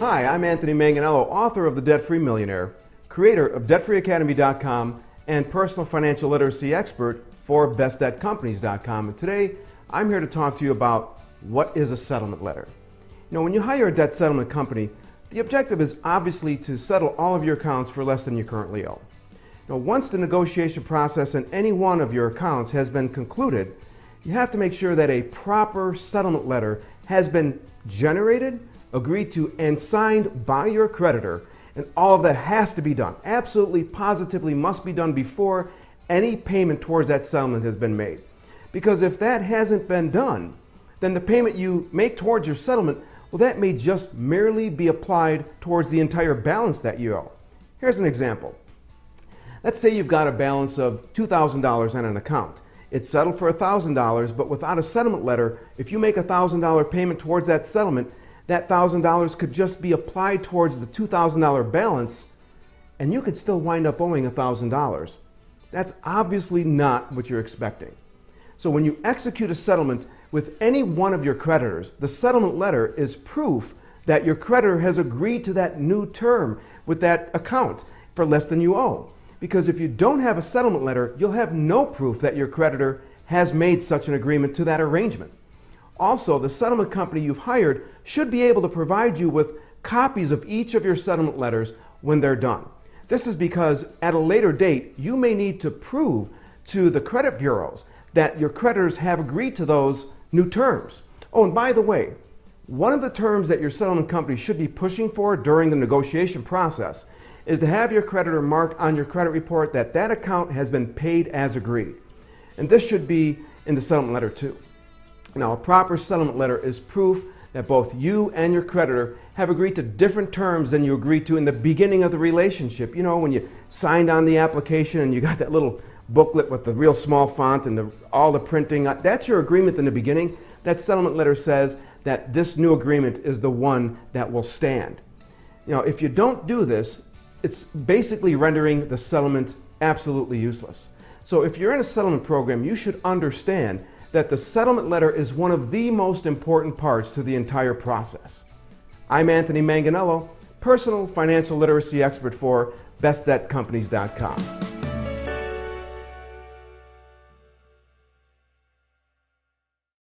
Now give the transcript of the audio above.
Hi, I'm Anthony Manganiello, author of The Debt-Free Millionaire, creator of BestDebtCompanys.com, and personal financial literacy expert for BestDebtCompanys.com. And today, I'm here to talk to you about what is a settlement letter. You know, when you hire a debt settlement company, the objective is obviously to settle all of your accounts for less than you currently owe. Now, once the negotiation process in any one of your accounts has been concluded, you have to make sure that a proper settlement letter has been generated, agreed to, and signed by your creditor, and all of that has to be done. Absolutely, positively must be done before any payment towards that settlement has been made. Because if that hasn't been done, then the payment you make towards your settlement, well, that may just merely be applied towards the entire balance that you owe. Here's an example. Let's say you've got a balance of $2,000 on an account. It's settled for $1,000, but without a settlement letter, if you make a $1,000 payment towards that settlement, that $1,000 could just be applied towards the $2,000 balance, and you could still wind up owing $1,000. That's obviously not what you're expecting. So when you execute a settlement with any one of your creditors, the settlement letter is proof that your creditor has agreed to that new term with that account for less than you owe. Because if you don't have a settlement letter, you'll have no proof that your creditor has made such an agreement to that arrangement. Also, the settlement company you've hired should be able to provide you with copies of each of your settlement letters when they're done. This is because at a later date, you may need to prove to the credit bureaus that your creditors have agreed to those new terms. Oh, and by the way, one of the terms that your settlement company should be pushing for during the negotiation process is to have your creditor mark on your credit report that that account has been paid as agreed. And this should be in the settlement letter too. Now, a proper settlement letter is proof that both you and your creditor have agreed to different terms than you agreed to in the beginning of the relationship. You know, when you signed on the application and you got that little booklet with the real small font and all the printing, that's your agreement in the beginning. That settlement letter says that this new agreement is the one that will stand. You know, if you don't do this, it's basically rendering the settlement absolutely useless. So if you're in a settlement program, you should understand that the settlement letter is one of the most important parts to the entire process. I'm Anthony Manganiello, personal financial literacy expert for BestDebtCompanys.com.